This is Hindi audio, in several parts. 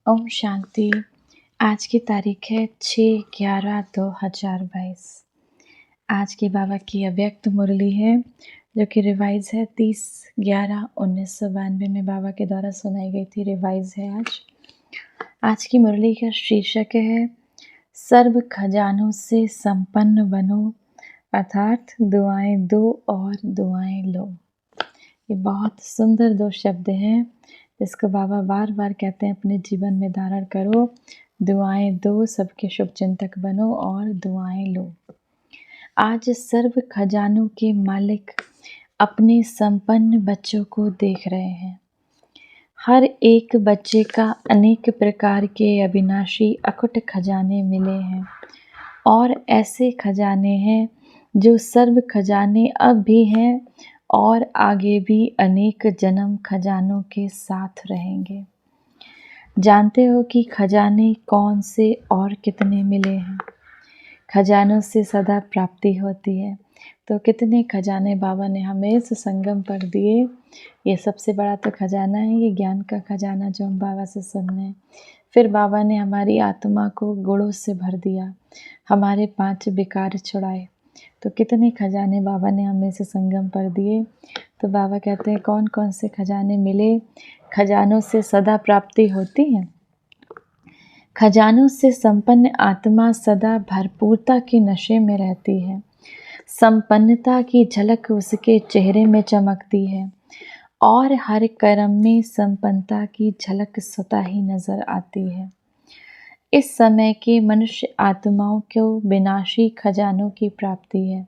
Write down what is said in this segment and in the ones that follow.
ओम शांति। आज की तारीख है 6/11/2022। आज की बाबा की अव्यक्त मुरली है जो कि रिवाइज है 30/11/1992 में बाबा के द्वारा सुनाई गई थी। रिवाइज है आज की मुरली का शीर्षक है सर्व खजानों से संपन्न बनो, अर्थात दुआएं दो और दुआएं लो। ये बहुत सुंदर दो शब्द हैं जिसको बाबा बार बार कहते हैं अपने जीवन में धारण करो। दुआएं दो, सबके शुभ चिंतक बनो और दुआएं लो। आज सर्व खजानों के मालिक अपने संपन्न बच्चों को देख रहे हैं। हर एक बच्चे का अनेक प्रकार के अविनाशी अकुट खजाने मिले हैं और ऐसे खजाने हैं जो सर्व खजाने अब भी हैं और आगे भी अनेक जन्म खजानों के साथ रहेंगे। जानते हो कि खजाने कौन से और कितने मिले हैं? खजानों से सदा प्राप्ति होती है। तो कितने खजाने बाबा ने हमें इस संगम पर दिए। ये सबसे बड़ा तो खजाना है, ये ज्ञान का खजाना जो हम बाबा से सुन रहे हैं। फिर बाबा ने हमारी आत्मा को गुणों से भर दिया, हमारे 5 विकार छुड़ाए। तो कितने खजाने बाबा ने हमें इस संगम पर दिए। तो बाबा कहते हैं कौन कौन से खजाने मिले। खजानों से सदा प्राप्ति होती है। खजानों से संपन्न आत्मा सदा भरपूरता के नशे में रहती है। संपन्नता की झलक उसके चेहरे में चमकती है और हर कर्म में संपन्नता की झलक स्वतः ही नजर आती है। इस समय के मनुष्य आत्माओं को विनाशी खजानों की प्राप्ति है,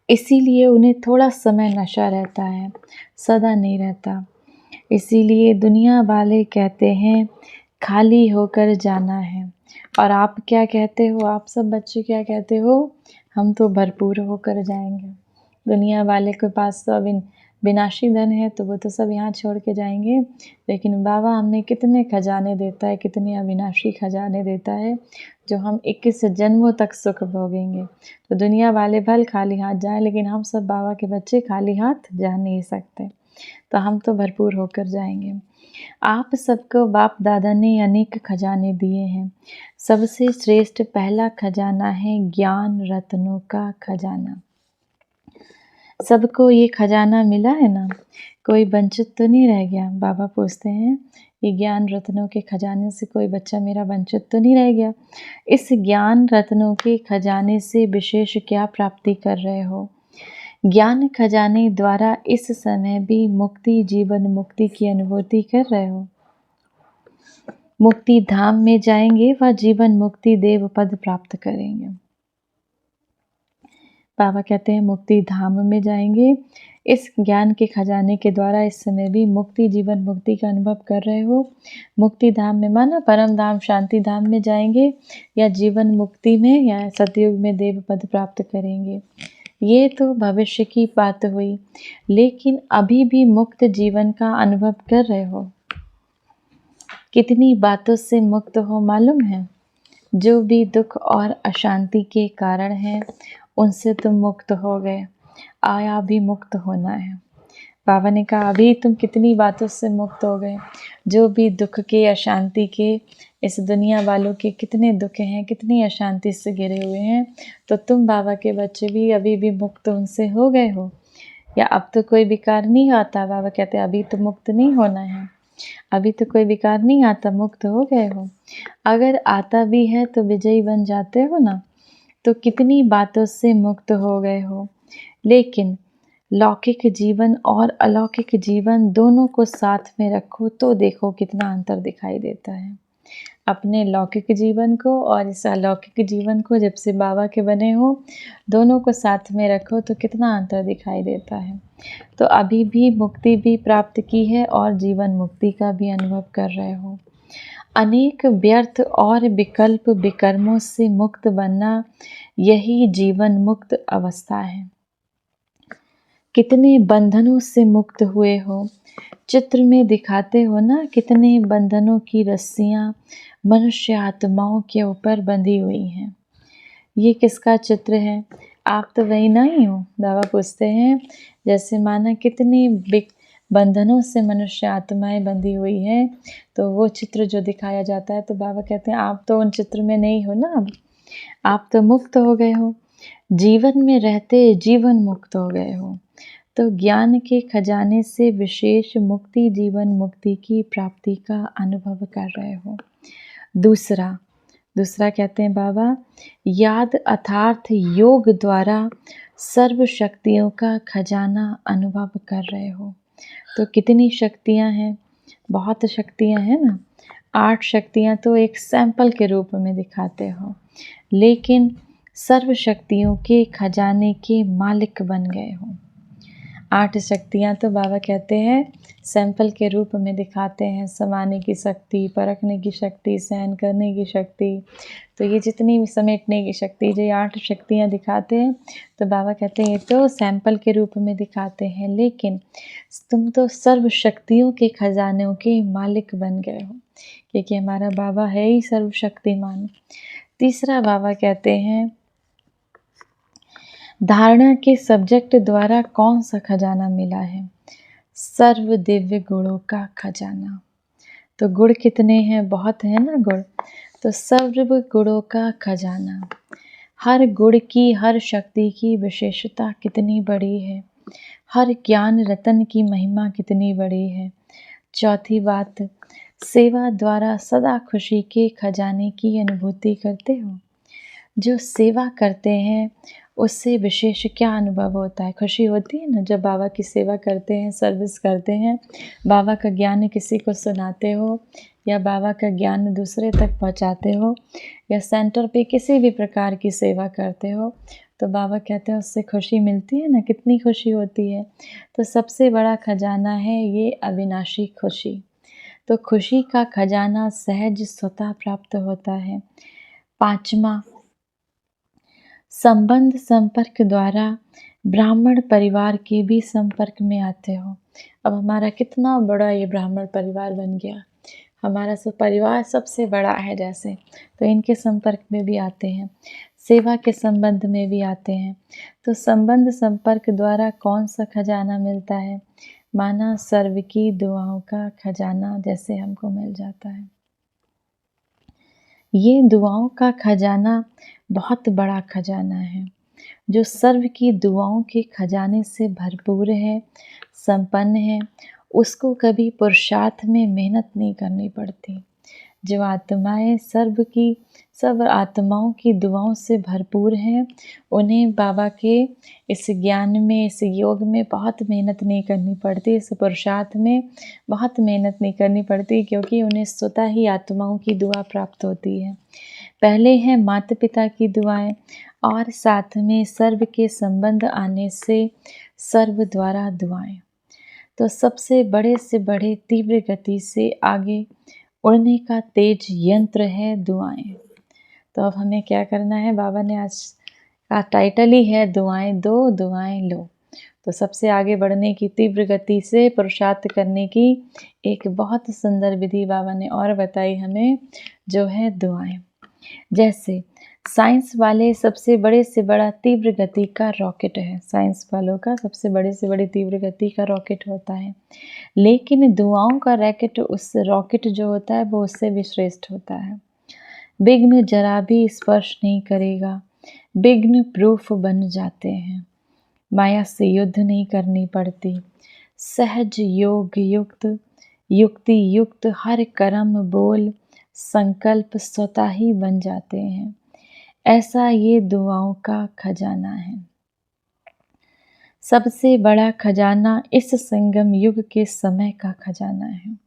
इसीलिए उन्हें थोड़ा समय नशा रहता है, सदा नहीं रहता। इसीलिए दुनिया वाले कहते हैं खाली होकर जाना है। और आप क्या कहते हो? आप सब बच्चे क्या कहते हो? हम तो भरपूर होकर जाएंगे। दुनिया वाले के पास तो अभी विनाशी धन है तो वो तो सब यहाँ छोड़ के जाएंगे, लेकिन बाबा हमें कितने खजाने देता है, कितने अविनाशी खजाने देता है जो हम 21 जन्मों तक सुख भोगेंगे। तो दुनिया वाले भल खाली हाथ जाएं, लेकिन हम सब बाबा के बच्चे खाली हाथ जा नहीं सकते। तो हम तो भरपूर होकर जाएंगे। आप सबको बाप दादा ने अनेक खजाने दिए हैं। सबसे श्रेष्ठ पहला खजाना है ज्ञान रत्नों का खजाना। सबको ये खजाना मिला है ना, कोई वंचित तो नहीं रह गया। बाबा पूछते हैं ये ज्ञान रत्नों के खजाने से कोई बच्चा मेरा वंचित तो नहीं रह गया। इस ज्ञान रत्नों के खजाने से विशेष क्या प्राप्ति कर रहे हो? ज्ञान खजाने द्वारा इस समय भी मुक्ति, जीवन मुक्ति की अनुभूति कर रहे हो। मुक्ति धाम में जाएंगे व जीवन मुक्ति देव पद प्राप्त करेंगे। बाबा कहते हैं मुक्ति धाम में जाएंगे। इस ज्ञान के खजाने के द्वारा इस समय भी मुक्ति, जीवन मुक्ति का अनुभव कर रहे हो। मुक्ति धाम में माना परम धाम, शांति धाम में जाएंगे या जीवन मुक्ति में या सतयुग में देव पद प्राप्त करेंगे। ये तो भविष्य की बात हुई, लेकिन अभी भी मुक्त जीवन का अनुभव कर रहे हो। कितनी बातों से मुक्त हो मालूम है? जो भी दुख और अशांति के कारण हैं उनसे तुम मुक्त हो गए। आया भी मुक्त होना है। बाबा ने कहा अभी तुम कितनी बातों से मुक्त हो गए। जो भी दुख के, अशांति के, इस दुनिया वालों के कितने दुख हैं, कितनी अशांति से घिरे हुए हैं, तो तुम बाबा के बच्चे भी अभी भी मुक्त उनसे हो गए हो। या अब तो कोई विकार नहीं आता? बाबा कहते हैं अभी तो मुक्त नहीं होना है, अभी तो कोई विकार नहीं आता, मुक्त हो गए हो। अगर आता भी है तो विजयी बन जाते हो ना। तो कितनी बातों से मुक्त हो गए हो। लेकिन लौकिक जीवन और अलौकिक जीवन दोनों को साथ में रखो तो देखो कितना अंतर दिखाई देता है। अपने लौकिक जीवन को और इस अलौकिक जीवन को जब से बाबा के बने हो, दोनों को साथ में रखो तो कितना अंतर दिखाई देता है। तो अभी भी मुक्ति भी प्राप्त की है और जीवन मुक्ति का भी अनुभव कर रहे हो। अनेक व्यर्थ और विकल्प विकर्मों से मुक्त बनना, यही जीवन मुक्त अवस्था है। कितने बंधनों से मुक्त हुए हो। चित्र में दिखाते हो ना कितने बंधनों की रस्सियां मनुष्य आत्माओं के ऊपर बंधी हुई हैं। ये किसका चित्र है? आप तो वही नहीं हो। बाबा पूछते हैं जैसे माना कितने बंधनों से मनुष्य आत्माएं बंधी हुई है, तो वो चित्र जो दिखाया जाता है, तो बाबा कहते हैं आप तो उन चित्र में नहीं हो ना, अब आप तो मुक्त हो गए हो, जीवन में रहते जीवन मुक्त हो गए हो, तो ज्ञान के खजाने से विशेष मुक्ति जीवन मुक्ति की प्राप्ति का अनुभव कर रहे हो। दूसरा कहते हैं बाबा, याद अर्थात योग द्वारा सर्व शक्तियों का खजाना अनुभव कर रहे हो। तो कितनी शक्तियां हैं, बहुत शक्तियां हैं ना, 8 शक्तियां तो एक सैंपल के रूप में दिखाते हो, लेकिन सर्व शक्तियों के खजाने के मालिक बन गए हो। 8 शक्तियाँ तो बाबा कहते हैं सैंपल के रूप में दिखाते हैं, समाने की शक्ति, परखने की शक्ति, सहन करने की शक्ति, तो ये जितनी भी समेटने की शक्ति, जो ये 8 शक्तियाँ दिखाते हैं, तो बाबा कहते हैं ये तो सैंपल के रूप में दिखाते हैं, लेकिन तुम तो सर्व शक्तियों के खजानों के मालिक बन गए हो, क्योंकि हमारा बाबा है ही सर्वशक्तिमान। तीसरा बाबा कहते हैं, धारणा के सब्जेक्ट द्वारा कौन सा खजाना मिला है? सर्व दिव्य गुणों का खजाना। तो गुण कितने हैं? बहुत है ना गुण, तो सर्व गुणों का खजाना। हर गुण की, हर शक्ति की विशेषता कितनी बड़ी है, हर ज्ञान रतन की महिमा कितनी बड़ी है। चौथी बात, सेवा द्वारा सदा खुशी के खजाने की अनुभूति करते हो। जो सेवा करते हैं उससे विशेष क्या अनुभव होता है? खुशी होती है ना जब बाबा की सेवा करते हैं, सर्विस करते हैं, बाबा का ज्ञान किसी को सुनाते हो, या बाबा का ज्ञान दूसरे तक पहुंचाते हो, या सेंटर पे किसी भी प्रकार की सेवा करते हो, तो बाबा कहते हैं उससे खुशी मिलती है ना, कितनी खुशी होती है। तो सबसे बड़ा खजाना है ये अविनाशी खुशी। तो खुशी का खजाना सहज स्वतः प्राप्त होता है। पांचवा, संबंध संपर्क द्वारा ब्राह्मण परिवार के भी संपर्क में आते हो। अब हमारा कितना बड़ा ये ब्राह्मण परिवार बन गया, हमारा सब परिवार सबसे बड़ा है जैसे, तो इनके संपर्क में भी आते हैं, सेवा के संबंध में भी आते हैं। तो संबंध संपर्क द्वारा कौन सा खजाना मिलता है? माना सर्व की दुआओं का खजाना जैसे हमको मिल जाता है। ये दुआओं का खजाना बहुत बड़ा खजाना है, जो सर्व की दुआओं के खजाने से भरपूर है, संपन्न है, उसको कभी पुरुषार्थ में मेहनत नहीं करनी पड़ती। जो आत्माएं सब आत्माओं की दुआओं से भरपूर हैं, उन्हें बाबा के इस ज्ञान में, इस योग में बहुत मेहनत नहीं करनी पड़ती, इस पुरुषार्थ में बहुत मेहनत नहीं करनी पड़ती, क्योंकि उन्हें स्वतः ही आत्माओं की दुआ प्राप्त होती है। पहले हैं माता पिता की दुआएं, और साथ में सर्व के संबंध आने से सर्व द्वारा दुआएं। तो सबसे बड़े से बड़े तीव्र गति से आगे उड़ने का तेज यंत्र है दुआएं। तो अब हमें क्या करना है? बाबा ने आज का टाइटल ही है दुआएं दो दुआएं लो। तो सबसे आगे बढ़ने की, तीव्र गति से पुरुषार्थ करने की एक बहुत सुंदर विधि बाबा ने और बताई हमें, जो है दुआएं। जैसे साइंस वाले सबसे बड़े से बड़ा तीव्र गति का रॉकेट है, साइंस वालों का सबसे बड़े से बड़ी तीव्र गति का रॉकेट होता है, लेकिन दुआओं का रॉकेट, उस रॉकेट जो होता है वो उससे भी श्रेष्ठ होता है। विघ्न जरा भी स्पर्श नहीं करेगा, विघ्न प्रूफ बन जाते हैं, माया से युद्ध नहीं करनी पड़ती, सहज योग युक्त युक्ति युक्त हर कर्म बोल संकल्प स्वतः ही बन जाते हैं। ऐसा ये दुआओं का खजाना है। सबसे बड़ा खजाना इस संगम युग के समय का खजाना है।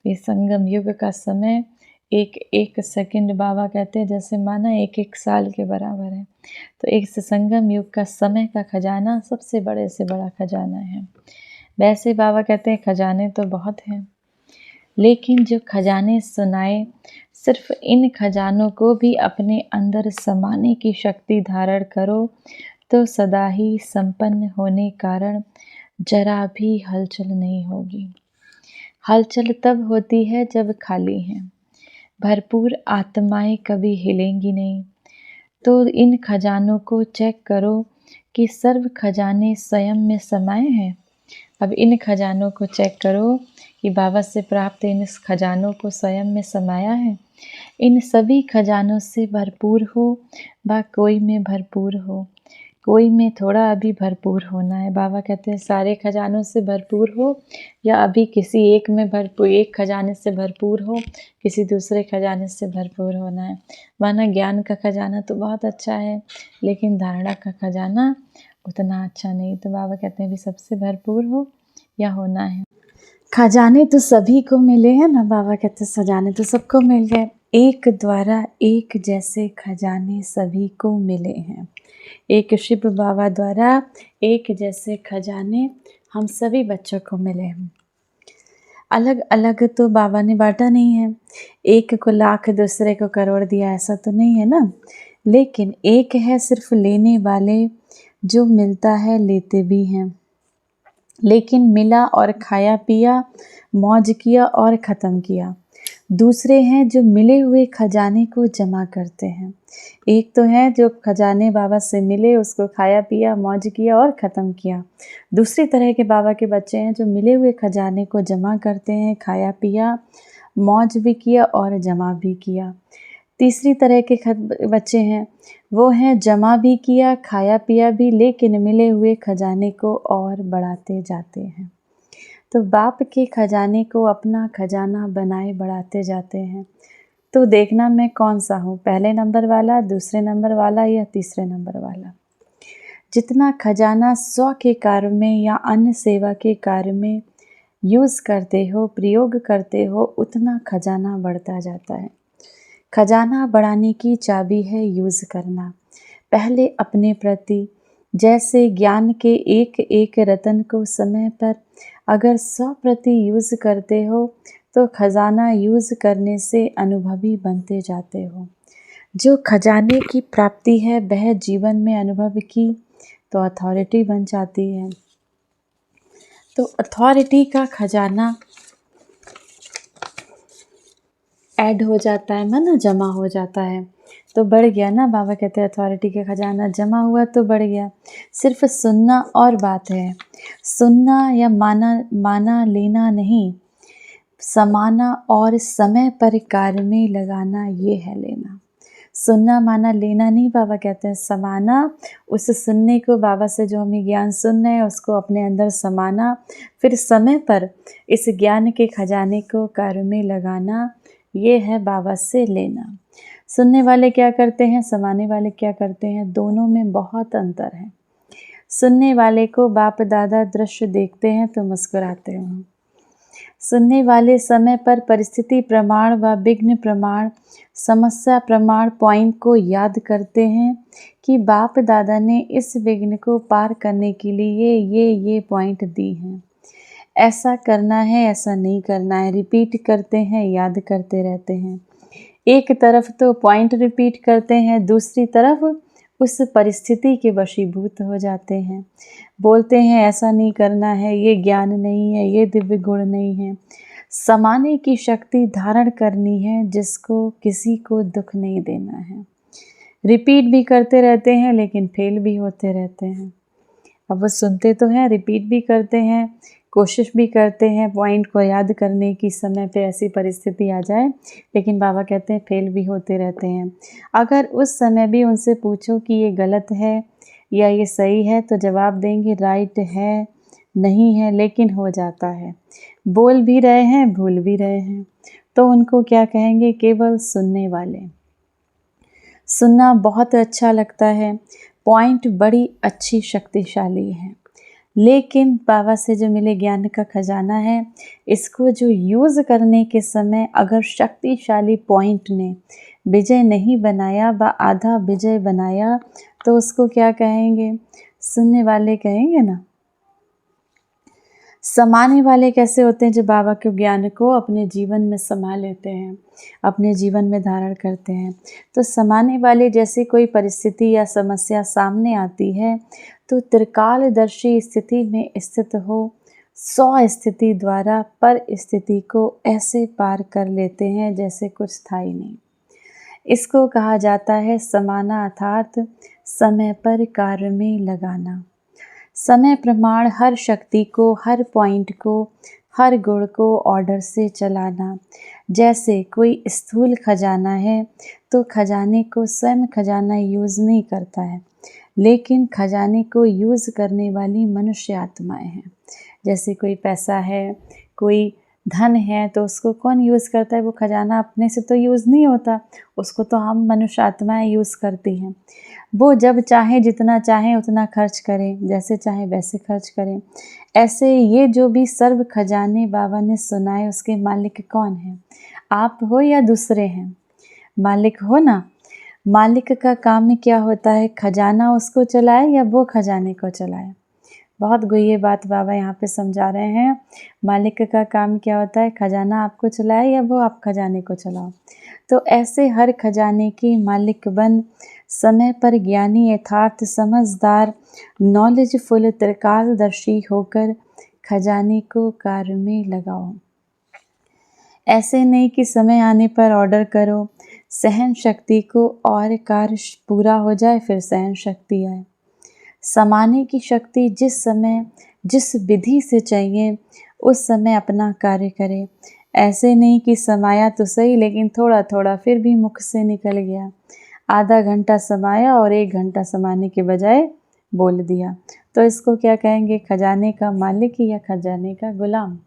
ये संगम युग का समय एक एक सेकंड बाबा कहते हैं जैसे माना एक एक साल के बराबर है। तो एक संगम युग का समय का खजाना सबसे बड़े से बड़ा खजाना है। वैसे बाबा कहते हैं खजाने तो बहुत हैं, लेकिन जो खजाने सुनाए, सिर्फ इन खजानों को भी अपने अंदर समाने की शक्ति धारण करो, तो सदा ही संपन्न होने कारण जरा भी हलचल नहीं होगी। हलचल तब होती है जब खाली हैं, भरपूर आत्माएं कभी हिलेंगी नहीं। तो इन खजानों को चेक करो कि सर्व खजाने स्वयं में समाये हैं, अब इन खजानों को चेक करो कि बाबा से प्राप्त इन खजानों को स्वयं में समाया है। इन सभी खजानों से भरपूर हो, बा कोई में भरपूर हो, कोई में थोड़ा अभी भरपूर होना है। बाबा कहते हैं सारे खजानों से भरपूर हो या अभी किसी एक में भरपूर, एक खजाने से भरपूर हो, किसी दूसरे खजाने से भरपूर होना है। माना ज्ञान का खजाना तो बहुत अच्छा है, लेकिन धारणा का खजाना उतना अच्छा नहीं। तो बाबा कहते हैं भी सबसे भरपूर हो या होना है। खजाने तो सभी को मिले हैं ना, बाबा कहते हैं खजाने तो सबको मिल गए। एक द्वारा एक जैसे खजाने सभी को मिले हैं। एक शिव बाबा द्वारा एक जैसे खजाने हम सभी बच्चों को मिले हैं। अलग अलग तो बाबा ने बांटा नहीं है, एक को लाख दूसरे को करोड़ दिया, ऐसा तो नहीं है ना। लेकिन एक है सिर्फ लेने वाले, जो मिलता है लेते भी हैं। लेकिन मिला और खाया पिया, मौज किया और ख़त्म किया। दूसरे हैं जो मिले हुए खजाने को जमा करते हैं। एक तो है जो खजाने बाबा से मिले, उसको खाया पिया, मौज किया और ख़त्म किया। दूसरी तरह के बाबा के बच्चे हैं जो मिले हुए खजाने को जमा करते हैं, खाया पिया, मौज भी किया और जमा भी किया। तीसरी तरह के बच्चे हैं, वो हैं जमा भी किया, खाया पिया भी, लेकिन मिले हुए खजाने को और बढ़ाते जाते हैं। तो बाप के खजाने को अपना खजाना बनाए बढ़ाते जाते हैं। तो देखना मैं कौन सा हूँ, पहले नंबर वाला, दूसरे नंबर वाला या तीसरे नंबर वाला। जितना खजाना स्व के कार्य में या अन्य सेवा के कार्य में यूज़ करते हो, प्रयोग करते हो, उतना खजाना बढ़ता जाता है। खजाना बढ़ाने की चाबी है यूज़ करना। पहले अपने प्रति, जैसे ज्ञान के एक एक रतन को समय पर अगर 100 प्रति यूज़ करते हो तो खजाना यूज़ करने से अनुभवी बनते जाते हो। जो खजाने की प्राप्ति है वह जीवन में अनुभव की तो अथॉरिटी बन जाती है। तो अथॉरिटी का खजाना ऐड हो जाता है, माना जमा हो जाता है तो बढ़ गया ना। बाबा कहते हैं अथॉरिटी का खजाना जमा हुआ तो बढ़ गया। सिर्फ सुनना और बात है, सुनना या माना लेना नहीं, समाना और समय पर कार्य में लगाना, ये है लेना। सुनना माना लेना नहीं, बाबा कहते हैं समाना। उस सुनने को, बाबा से जो हमें ज्ञान सुनना है उसको अपने अंदर समाना, फिर समय पर इस ज्ञान के खजाने को कार्य में लगाना, ये है बाबा से लेना। सुनने वाले क्या करते हैं, समाने वाले क्या करते हैं, दोनों में बहुत अंतर है। सुनने वाले को बाप दादा दृश्य देखते हैं तो मुस्कुराते हैं। सुनने वाले समय पर परिस्थिति प्रमाण व विघ्न प्रमाण, समस्या प्रमाण पॉइंट को याद करते हैं कि बाप दादा ने इस विघ्न को पार करने के लिए ये पॉइंट दी हैं। ऐसा करना है, ऐसा नहीं करना है, रिपीट करते हैं, याद करते रहते हैं। एक तरफ तो पॉइंट रिपीट करते हैं, दूसरी तरफ उस परिस्थिति के वशीभूत हो जाते हैं। बोलते हैं ऐसा नहीं करना है, ये ज्ञान नहीं है, ये दिव्य गुण नहीं है। समाने की शक्ति धारण करनी है, जिसको किसी को दुख नहीं देना है। रिपीट भी करते रहते हैं लेकिन फेल भी होते रहते हैं। अब वो सुनते तो हैं, रिपीट भी करते हैं, कोशिश भी करते हैं पॉइंट को याद करने की, समय पे ऐसी परिस्थिति आ जाए, लेकिन बाबा कहते हैं फेल भी होते रहते हैं। अगर उस समय भी उनसे पूछो कि ये गलत है या ये सही है तो जवाब देंगे राइट है, नहीं है, लेकिन हो जाता है। बोल भी रहे हैं, भूल भी रहे हैं, तो उनको क्या कहेंगे, केवल सुनने वाले। सुनना बहुत अच्छा लगता है, पॉइंट बड़ी अच्छी शक्तिशाली है, लेकिन बाबा से जो मिले ज्ञान का खजाना है, इसको जो यूज़ करने के समय अगर शक्तिशाली पॉइंट ने विजय नहीं बनाया व आधा विजय बनाया तो उसको क्या कहेंगे, सुनने वाले कहेंगे ना। समाने वाले कैसे होते हैं, जो बाबा के ज्ञान को अपने जीवन में समा लेते हैं, अपने जीवन में धारण करते हैं। तो समाने वाले जैसे कोई परिस्थिति या समस्या सामने आती है तो त्रिकालदर्शी स्थिति में स्थित हो 100 स्थिति द्वारा पर स्थिति को ऐसे पार कर लेते हैं जैसे कुछ था ही नहीं। इसको कहा जाता है समाना, अर्थात समय पर कार्य में लगाना। समय प्रमाण हर शक्ति को, हर पॉइंट को, हर गुण को ऑर्डर से चलाना। जैसे कोई स्थूल खजाना है तो खजाने को स्वयं खजाना यूज़ नहीं करता है, लेकिन खजाने को यूज़ करने वाली मनुष्य आत्माएं हैं। जैसे कोई पैसा है, कोई धन है, तो उसको कौन यूज़ करता है? वो खजाना अपने से तो यूज़ नहीं होता, उसको तो हम मनुष्य आत्माएं यूज़ करती हैं। वो जब चाहे जितना चाहे उतना खर्च करें, जैसे चाहे वैसे खर्च करें। ऐसे ये जो भी सर्व खजाने बाबा ने सुनाए, उसके मालिक कौन हैं? आप हो या दूसरे हैं? मालिक हो ना। मालिक का काम ही क्या होता है? खजाना उसको चलाए या वो खजाने को चलाए? बहुत गुह्य बात बाबा यहाँ पे समझा रहे हैं। मालिक का काम क्या होता है? खजाना आपको चलाए या वो आप खजाने को चलाओ। तो ऐसे हर खजाने के मालिक बन, समय पर ज्ञानी, यथार्थ, समझदार, नॉलेजफुल, त्रिकालदर्शी होकर खजाने को कार्य में लगाओ। ऐसे नहीं कि समय आने पर ऑर्डर करो, सहन शक्ति को और कार्य पूरा हो जाए फिर सहन शक्ति आए। समाने की शक्ति जिस समय जिस विधि से चाहिए उस समय अपना कार्य करे। ऐसे नहीं कि समाया तो सही लेकिन थोड़ा थोड़ा फिर भी मुख से निकल गया। आधा घंटा समाया और 1 घंटा समाने के बजाय बोल दिया, तो इसको क्या कहेंगे? खजाने का मालिक या खजाने का गुलाम।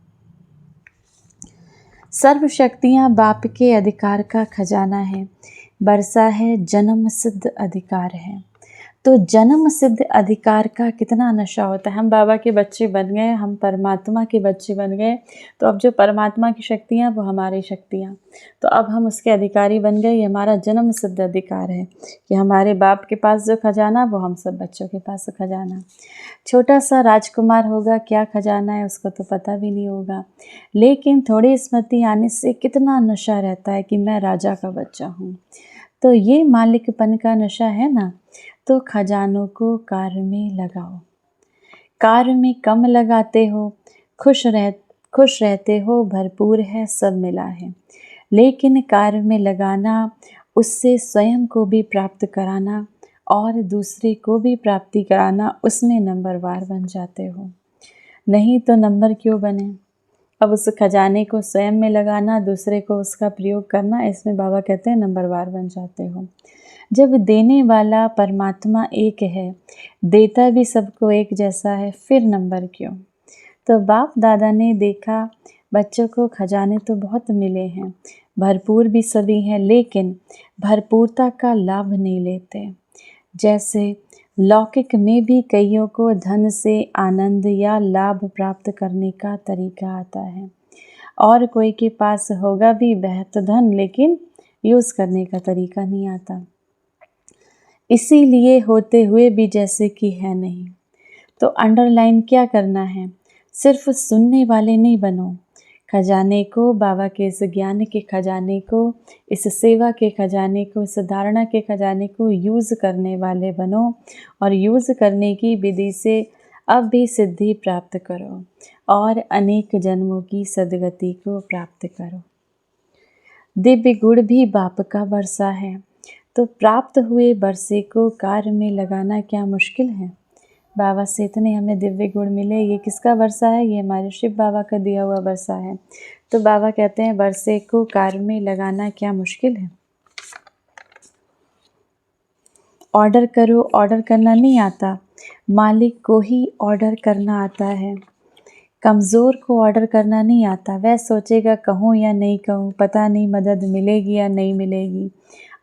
सर्व शक्तियाँ बाप के अधिकार का खजाना है। वर्षा है, जन्म सिद्ध अधिकार है। तो जन्म सिद्ध अधिकार का कितना नशा होता है। हम बाबा के बच्चे बन गए, हम परमात्मा के बच्चे बन गए, तो अब जो परमात्मा की शक्तियाँ वो हमारी शक्तियाँ, तो अब हम उसके अधिकारी बन गए। ये हमारा जन्म सिद्ध अधिकार है कि हमारे बाप के पास जो खजाना वो हम सब बच्चों के पास खजाना। छोटा सा राजकुमार होगा, क्या खजाना है उसको तो पता भी नहीं होगा, लेकिन थोड़ी स्मृति आने से कितना नशा रहता है कि मैं राजा का बच्चा हूँ। तो ये मालिकपन का नशा है ना। तो खजानों को कार्य में लगाओ। कार्य में कम लगाते हो, खुश रहते हो, भरपूर है, सब मिला है। लेकिन कार्य में लगाना, उससे स्वयं को भी प्राप्त कराना और दूसरे को भी प्राप्ति कराना, उसमें नंबरवार बन जाते हो। नहीं तो नंबर क्यों बने? अब उस खजाने को स्वयं में लगाना, दूसरे को उसका प्रयोग करना, इसमें बाबा कहते हैं नंबरवार बन जाते हो। जब देने वाला परमात्मा एक है, देता भी सबको एक जैसा है, फिर नंबर क्यों? तो बाप दादा ने देखा बच्चों को खजाने तो बहुत मिले हैं, भरपूर भी सभी हैं, लेकिन भरपूरता का लाभ नहीं लेते। जैसे लौकिक में भी कईयों को धन से आनंद या लाभ प्राप्त करने का तरीका आता है, और कोई के पास होगा भी बहुत धन, लेकिन यूज़ करने का तरीका नहीं आता। इसीलिए होते हुए भी जैसे कि है नहीं। तो अंडरलाइन क्या करना है? सिर्फ सुनने वाले नहीं बनो। खजाने को, बाबा के इस ज्ञान के खजाने को, इस सेवा के खजाने को, इस धारणा के खजाने को यूज़ करने वाले बनो, और यूज़ करने की विधि से अब भी सिद्धि प्राप्त करो और अनेक जन्मों की सद्गति को प्राप्त करो। दिव्य गुण भी बाप का वर्षा है, तो प्राप्त हुए वर्षे को कार्य में लगाना क्या मुश्किल है? बाबा से इतने हमें दिव्य गुण मिले, ये किसका वर्षा है? ये हमारे शिव बाबा का दिया हुआ वर्षा है। तो बाबा कहते हैं वर्षे को कार्य में लगाना क्या मुश्किल है? ऑर्डर करो, ऑर्डर करना नहीं आता, मालिक को ही ऑर्डर करना आता है। कमज़ोर को ऑर्डर करना नहीं आता, वह सोचेगा कहूँ या नहीं कहूँ, पता नहीं मदद मिलेगी या नहीं मिलेगी।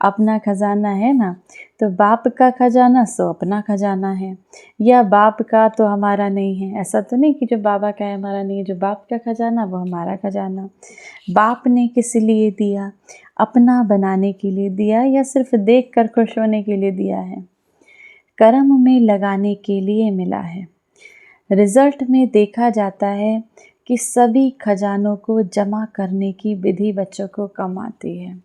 अपना खजाना है ना, तो बाप का खजाना सो अपना खजाना है, या बाप का तो हमारा नहीं है। ऐसा तो नहीं कि जो बाबा का है हमारा नहीं है, जो बाप का खजाना वो हमारा खजाना। बाप ने किस लिए दिया? अपना बनाने के लिए दिया, या सिर्फ देख कर खुश होने के लिए दिया है? कर्म में लगाने के लिए मिला है। रिजल्ट में देखा जाता है कि सभी खजानों को जमा करने की विधि बच्चों को कम आती है।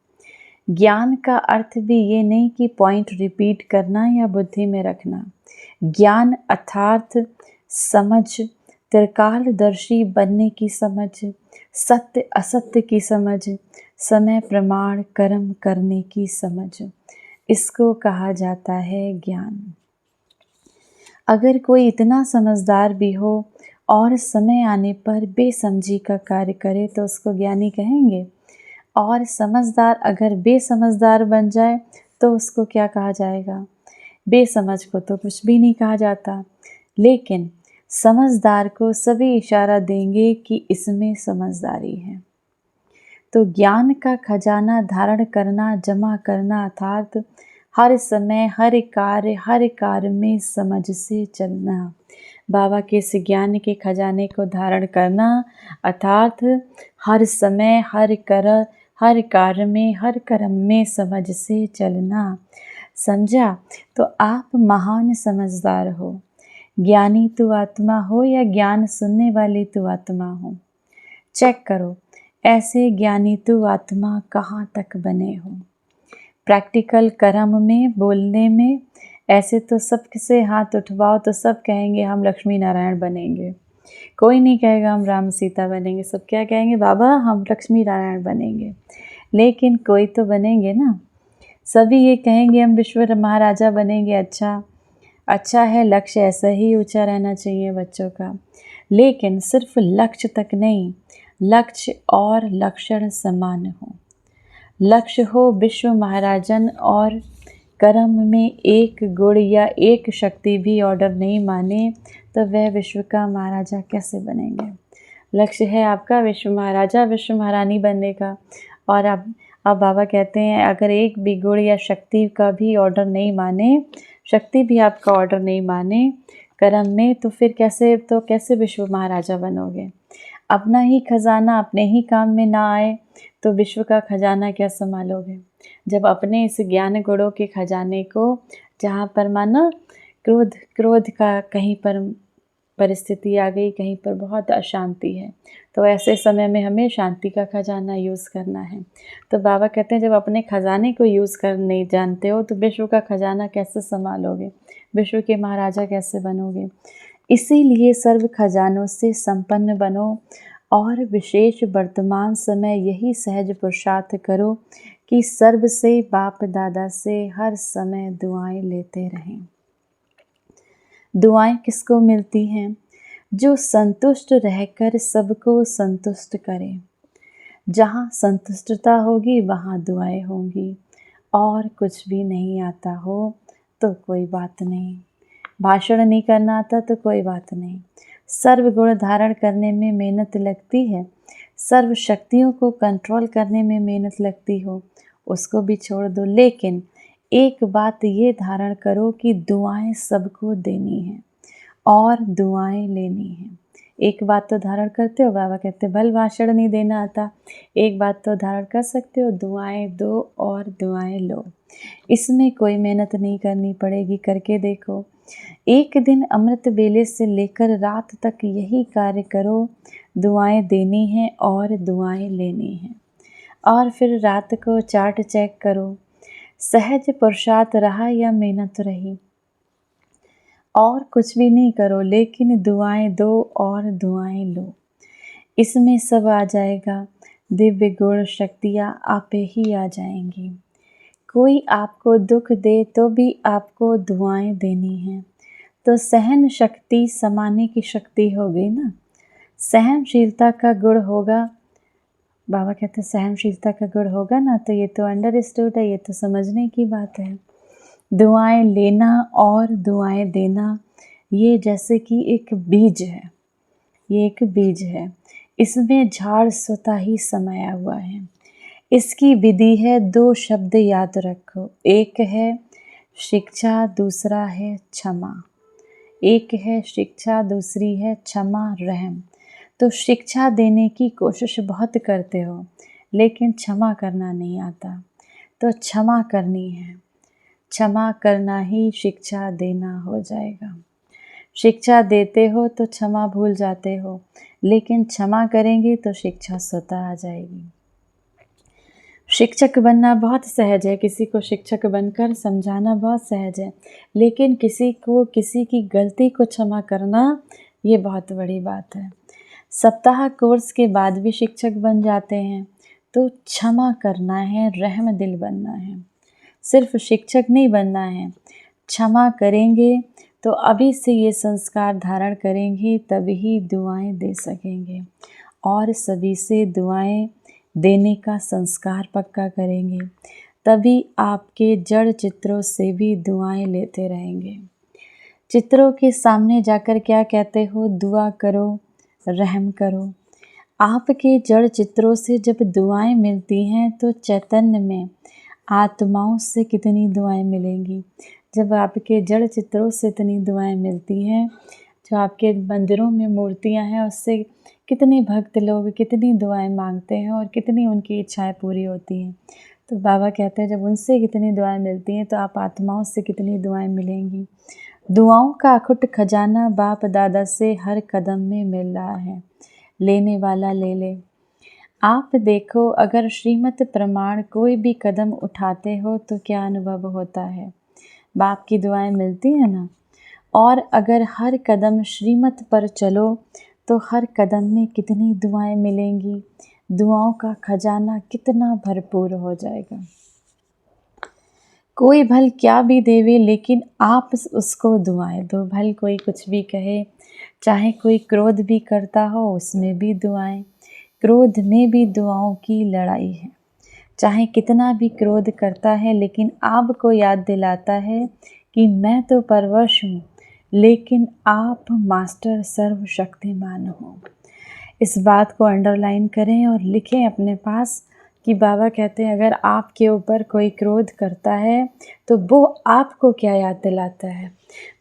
ज्ञान का अर्थ भी ये नहीं कि पॉइंट रिपीट करना या बुद्धि में रखना। ज्ञान अर्थात समझ, त्रिकालदर्शी बनने की समझ, सत्य असत्य की समझ, समय प्रमाण कर्म करने की समझ, इसको कहा जाता है ज्ञान। अगर कोई इतना समझदार भी हो और समय आने पर बेसमझी का कार्य करे तो उसको ज्ञानी कहेंगे, और समझदार अगर बेसमझदार बन जाए तो उसको क्या कहा जाएगा? बेसमझ को तो कुछ भी नहीं कहा जाता, लेकिन समझदार को सभी इशारा देंगे कि इसमें समझदारी है। तो ज्ञान का खजाना धारण करना, जमा करना अर्थात हर समय हर कार्य में समझ से चलना। बाबा के इस ज्ञान के खजाने को धारण करना अर्थात हर समय हर कार्य में हर कर्म में समझ से चलना। समझा? तो आप महान समझदार हो। ज्ञानी तू आत्मा हो या ज्ञान सुनने वाली तू आत्मा हो। चेक करो, ऐसे ज्ञानी तू आत्मा कहाँ तक बने हो। प्रैक्टिकल कर्म में, बोलने में ऐसे तो सबसे हाथ उठवाओ तो सब कहेंगे हम लक्ष्मी नारायण बनेंगे। कोई नहीं कहेगा हम राम सीता बनेंगे, सब क्या कहेंगे? बाबा हम लक्ष्मी नारायण बनेंगे। लेकिन कोई तो बनेंगे ना। सभी ये कहेंगे हम विश्व महाराजा बनेंगे। अच्छा है, लक्ष्य ऐसा ही ऊंचा रहना चाहिए बच्चों का, लेकिन सिर्फ लक्ष्य तक नहीं, लक्ष्य और लक्षण समान हो। लक्ष्य हो विश्व महाराजन और कर्म में एक गुण या एक शक्ति भी ऑर्डर नहीं माने तो वह विश्व का महाराजा कैसे बनेंगे? लक्ष्य है आपका विश्व महाराजा, विश्व महारानी बनने का, और अब बाबा कहते हैं अगर एक भी गुण या शक्ति का भी ऑर्डर नहीं माने, शक्ति भी आपका ऑर्डर नहीं माने कर्म में, तो फिर कैसे विश्व महाराजा बनोगे? अपना ही खजाना अपने ही काम में ना आए तो विश्व का खजाना क्या संभालोगे? जब अपने इस ज्ञान गुणों के खजाने को, जहाँ पर मानो क्रोध का कहीं पर परिस्थिति आ गई, कहीं पर बहुत अशांति है, तो ऐसे समय में हमें शांति का खजाना यूज़ करना है। तो बाबा कहते हैं जब अपने खजाने को यूज़ कर नहीं जानते हो तो विश्व का खजाना कैसे संभालोगे? विश्व के महाराजा कैसे बनोगे? इसीलिए सर्व खजानों से संपन्न बनो और विशेष वर्तमान समय यही सहज पुरुषार्थ करो कि सर्व से, बाप दादा से हर समय दुआएं लेते रहें। दुआएं किसको मिलती हैं? जो संतुष्ट रहकर सबको संतुष्ट करे। जहाँ संतुष्टता होगी वहाँ दुआएं होंगी। और कुछ भी नहीं आता हो तो कोई बात नहीं, भाषण नहीं करना आता तो कोई बात नहीं, सर्व गुण धारण करने में मेहनत लगती है, सर्व शक्तियों को कंट्रोल करने में मेहनत लगती हो, उसको भी छोड़ दो। लेकिन एक बात ये धारण करो कि दुआएं सबको देनी है और दुआएं लेनी है। एक बात तो धारण करते हो, बाबा कहते भल भाषण नहीं देना आता, एक बात तो धारण कर सकते हो, दुआएं दो और दुआएं लो। इसमें कोई मेहनत नहीं करनी पड़ेगी, करके देखो। एक दिन अमृत बेले से लेकर रात तक यही कार्य करो, दुआएं देनी है और दुआएं लेनी है। और फिर रात को चार्ट चेक करो, सहज पुरुषार्थ रहा या मेहनत रही। और कुछ भी नहीं करो, लेकिन दुआएं दो और दुआएं लो। इसमें सब आ जाएगा, दिव्य गुण शक्तियाँ आपे ही आ जाएंगी। कोई आपको दुख दे तो भी आपको दुआएं देनी हैं, तो सहन शक्ति समाने की शक्ति हो गई ना। सहनशीलता का गुण होगा, बाबा कहते हैं सहनशीलता का गुण होगा ना, तो ये तो अंडरस्टूड है, ये तो समझने की बात है। दुआएं लेना और दुआएं देना ये जैसे कि एक बीज है, ये एक बीज है, इसमें झाड़ स्वतः ही समाया हुआ है। इसकी विधि है, दो शब्द याद रखो, एक है शिक्षा, दूसरा है क्षमा। एक है शिक्षा, दूसरी है क्षमा, रहम। तो शिक्षा देने की कोशिश बहुत करते हो लेकिन क्षमा करना नहीं आता, तो क्षमा करनी है। क्षमा करना ही शिक्षा देना हो जाएगा। शिक्षा देते हो तो क्षमा भूल जाते हो, लेकिन क्षमा करेंगे तो शिक्षा स्वतः आ जाएगी। शिक्षक बनना बहुत सहज है, किसी को शिक्षक बनकर समझाना बहुत सहज है, लेकिन किसी की गलती को क्षमा करना ये बहुत बड़ी बात है। सप्ताह कोर्स के बाद भी शिक्षक बन जाते हैं, तो क्षमा करना है, रहम दिल बनना है। सिर्फ शिक्षक नहीं बनना है, क्षमा करेंगे तो अभी से ये संस्कार धारण करेंगे तभी दुआएं दे सकेंगे, और सभी से दुआएं देने का संस्कार पक्का करेंगे, तभी आपके जड़ चित्रों से भी दुआएं लेते रहेंगे। चित्रों के सामने जाकर क्या कहते हो? दुआ करो, रहम करो। आपके जड़ चित्रों से जब दुआएं मिलती हैं तो चैतन्य में आत्माओं से कितनी दुआएं मिलेंगी। जब आपके जड़ चित्रों से इतनी दुआएं मिलती हैं, जो आपके मंदिरों में मूर्तियां हैं, उससे कितने भक्त लोग कितनी दुआएं मांगते हैं और कितनी उनकी इच्छाएं पूरी होती हैं। तो बाबा कहते हैं जब उनसे कितनी दुआएं मिलती हैं तो आप आत्माओं से कितनी दुआएं मिलेंगी। दुआओं का अखुट खजाना बाप दादा से हर कदम में मिल रहा है, लेने वाला ले ले। आप देखो, अगर श्रीमत प्रमाण कोई भी कदम उठाते हो तो क्या अनुभव होता है? बाप की दुआएं मिलती हैं ना। और अगर हर कदम श्रीमत पर चलो तो हर कदम में कितनी दुआएं मिलेंगी। दुआओं का खजाना कितना भरपूर हो जाएगा। कोई भल क्या भी देवे, लेकिन आप उसको दुआएं दो। भल कोई कुछ भी कहे, चाहे कोई क्रोध भी करता हो, उसमें भी दुआएं। क्रोध में भी दुआओं की लड़ाई है। चाहे कितना भी क्रोध करता है, लेकिन आपको याद दिलाता है कि मैं तो परवश हूँ, लेकिन आप मास्टर सर्वशक्तिमान हो। इस बात को अंडरलाइन करें और लिखें अपने पास कि बाबा कहते हैं अगर आपके ऊपर कोई क्रोध करता है तो वो आपको क्या याद दिलाता है?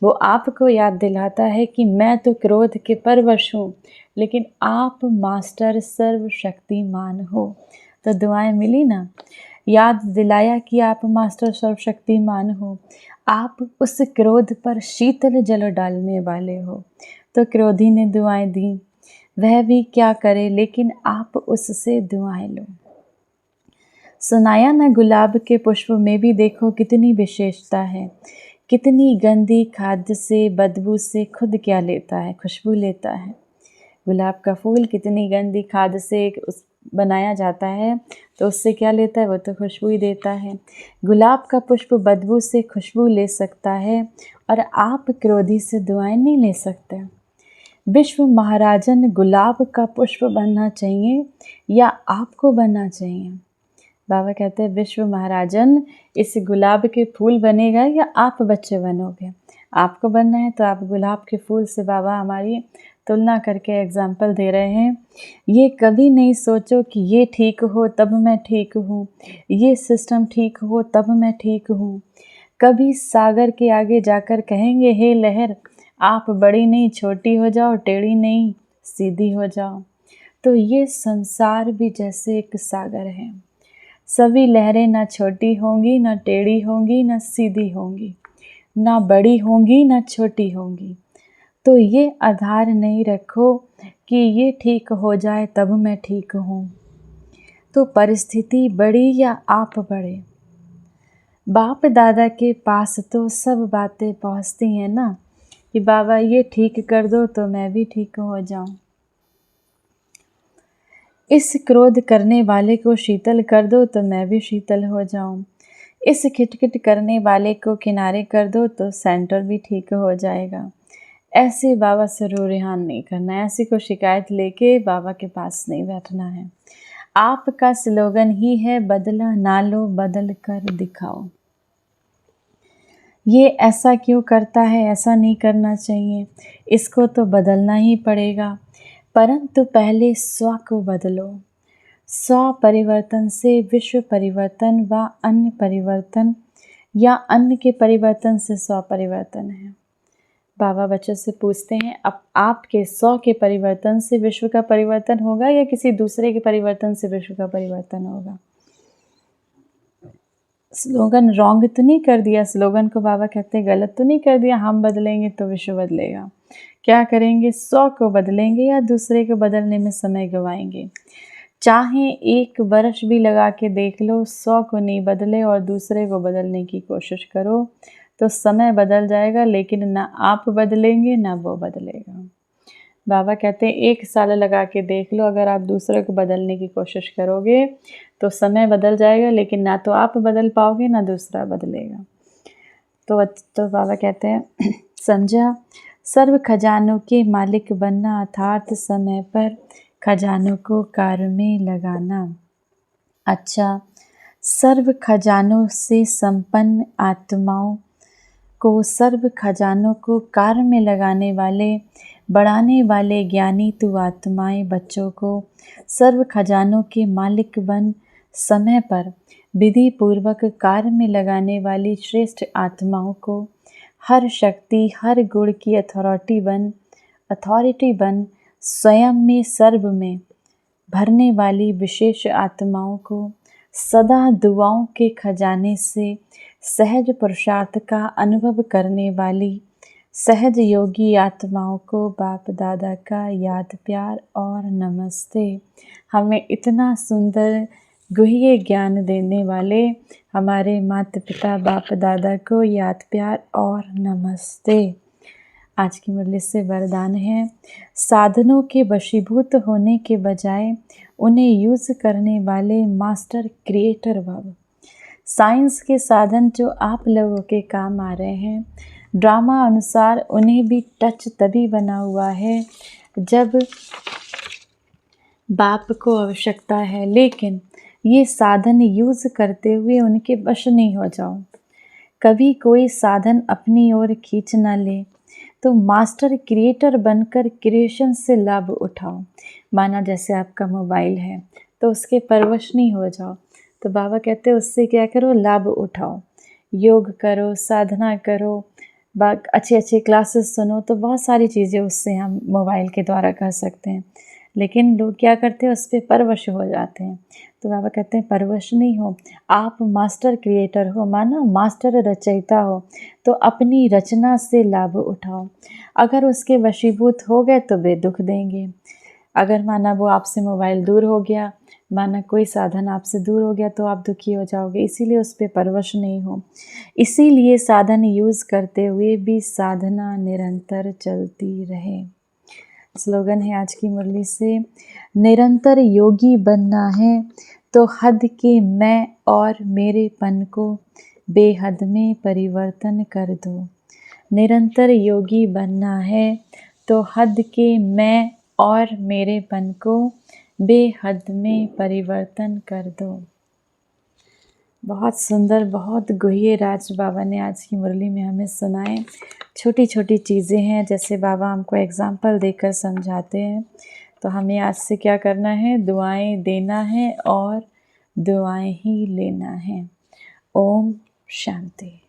वो आपको याद दिलाता है कि मैं तो क्रोध के परवश हूँ, लेकिन आप मास्टर सर्वशक्तिमान हो। तो दुआएं मिली ना, याद दिलाया कि आप मास्टर सर्वशक्तिमान हो। आप उस क्रोध पर शीतल जल डालने वाले हो। तो क्रोधी ने दुआएं दी, वह भी क्या करे, लेकिन आप उससे दुआएं लो। सुनाया ना गुलाब के पुष्प में भी देखो कितनी विशेषता है। कितनी गंदी खाद्य से, बदबू से खुद क्या लेता है? खुशबू लेता है। गुलाब का फूल कितनी गंदी खाद से बनाया जाता है, तो उससे क्या लेता है? वो तो खुशबू ही देता है। गुलाब का पुष्प बदबू से खुशबू ले सकता है, और आप क्रोधी से दुआएं नहीं ले सकते। विश्व महाराजन गुलाब का पुष्प बनना चाहिए या आपको बनना चाहिए? बाबा कहते हैं विश्व महाराजन इस गुलाब के फूल बनेगा या आप बच्चे बनोगे? आपको बनना है तो आप गुलाब के फूल से बाबा हमारी तुलना करके एग्जाम्पल दे रहे हैं। ये कभी नहीं सोचो कि ये ठीक हो तब मैं ठीक हूँ, ये सिस्टम ठीक हो तब मैं ठीक हूँ। कभी सागर के आगे जाकर कहेंगे हे लहर आप बड़ी नहीं छोटी हो जाओ, टेढ़ी नहीं सीधी हो जाओ। तो ये संसार भी जैसे एक सागर है। सभी लहरें ना छोटी होंगी, ना टेढ़ी होंगी, ना सीधी होंगी, ना बड़ी होंगी, ना छोटी होंगी। तो ये आधार नहीं रखो कि ये ठीक हो जाए तब मैं ठीक हूँ। तो परिस्थिति बड़ी या आप बड़े, बाप दादा के पास तो सब बातें पहुँचती हैं ना कि बाबा ये ठीक कर दो तो मैं भी ठीक हो जाऊँ। इस क्रोध करने वाले को शीतल कर दो तो मैं भी शीतल हो जाऊं। इस खिटखिट करने वाले को किनारे कर दो तो सेंटर भी ठीक हो जाएगा। ऐसे बाबा से रूरिहान नहीं करना है, ऐसी को शिकायत लेके बाबा के पास नहीं बैठना है। आपका स्लोगन ही है बदला ना लो बदल कर दिखाओ। ये ऐसा क्यों करता है, ऐसा नहीं करना चाहिए, इसको तो बदलना ही पड़ेगा। परंतु पहले स्व को बदलो। स्व परिवर्तन से विश्व परिवर्तन व अन्य परिवर्तन या अन्य के परिवर्तन से स्व परिवर्तन है। बाबा बच्चों से पूछते हैं अब आपके स्व के परिवर्तन से विश्व का परिवर्तन होगा या किसी दूसरे के परिवर्तन से विश्व का परिवर्तन होगा? स्लोगन रॉन्ग तो नहीं कर दिया, स्लोगन को बाबा कहते हैं गलत तो नहीं कर दिया, हम बदलेंगे तो विश्व बदलेगा। क्या करेंगे? स्व को बदलेंगे या दूसरे को बदलने में समय गवाएंगे? चाहे 1 वर्ष भी लगा के देख लो, स्व को नहीं बदले और दूसरे को बदलने की कोशिश करो तो समय बदल जाएगा, लेकिन ना आप बदलेंगे ना वो बदलेगा। बाबा कहते हैं 1 साल लगा के देख लो, अगर आप दूसरे को बदलने की कोशिश करोगे तो समय बदल जाएगा, लेकिन ना तो आप बदल पाओगे ना दूसरा बदलेगा। तो बाबा कहते हैं समझा? सर्व खजानों के मालिक बनना अर्थात समय पर खजानों को कार्य में लगाना। अच्छा, सर्व खजानों से संपन्न आत्माओं को, सर्व खजानों को कार्य में लगाने वाले, बढ़ाने वाले ज्ञानी तू आत्माएं बच्चों को सर्व खजानों के मालिक बन, समय पर विधि पूर्वक कार्य में लगाने वाली श्रेष्ठ आत्माओं को हर शक्ति, हर गुण की अथॉरिटी बन, स्वयं में सर्व में भरने वाली विशेष आत्माओं को सदा दुआओं के खजाने से सहज पुरुषार्थ का अनुभव करने वाली सहज योगी आत्माओं को बाप दादा का याद प्यार और नमस्ते। हमें इतना सुंदर गुह्य ज्ञान देने वाले हमारे माता पिता बाप दादा को याद प्यार और नमस्ते। आज की मुरली से वरदान है, साधनों के वशीभूत होने के बजाय उन्हें यूज़ करने वाले मास्टर क्रिएटर भव। साइंस के साधन जो आप लोगों के काम आ रहे हैं, ड्रामा अनुसार उन्हें भी टच तभी बना हुआ है जब बाप को आवश्यकता है, लेकिन ये साधन यूज़ करते हुए उनके वश नहीं हो जाओ। कभी कोई साधन अपनी ओर खींच ना ले तो मास्टर क्रिएटर बनकर क्रिएशन से लाभ उठाओ। माना जैसे आपका मोबाइल है तो उसके परवश नहीं हो जाओ, तो बाबा कहते हैं उससे क्या करो, लाभ उठाओ, योग करो, साधना करो, अच्छे अच्छे क्लासेस सुनो, तो बहुत सारी चीज़ें उससे हम मोबाइल के द्वारा कर सकते हैं। लेकिन लोग क्या करते हैं, उस पर परवश हो जाते हैं। तो बाबा कहते हैं परवश नहीं हो, आप मास्टर क्रिएटर हो, माना मास्टर रचयिता हो, तो अपनी रचना से लाभ उठाओ। अगर उसके वशीभूत हो गए तो वे दुख देंगे। अगर माना वो आपसे मोबाइल दूर हो गया, माना कोई साधन आपसे दूर हो गया, तो आप दुखी हो जाओगे। इसीलिए उस पर परवश नहीं हो। इसीलिए साधन यूज़ करते हुए भी साधना निरंतर चलती रहे। स्लोगन है आज की मुरली से, निरंतर योगी बनना है तो हद के मैं और मेरेपन को बेहद में परिवर्तन कर दो। निरंतर योगी बनना है तो हद के मैं और मेरेपन को बेहद में परिवर्तन कर दो। बहुत सुंदर, बहुत गुह्य राज बाबा ने आज की मुरली में हमें सुनाए। छोटी छोटी चीज़ें हैं, जैसे बाबा हमको एग्जाम्पल देकर समझाते हैं। तो हमें आज से क्या करना है, दुआएं देना है और दुआएं ही लेना है। ओम शांति।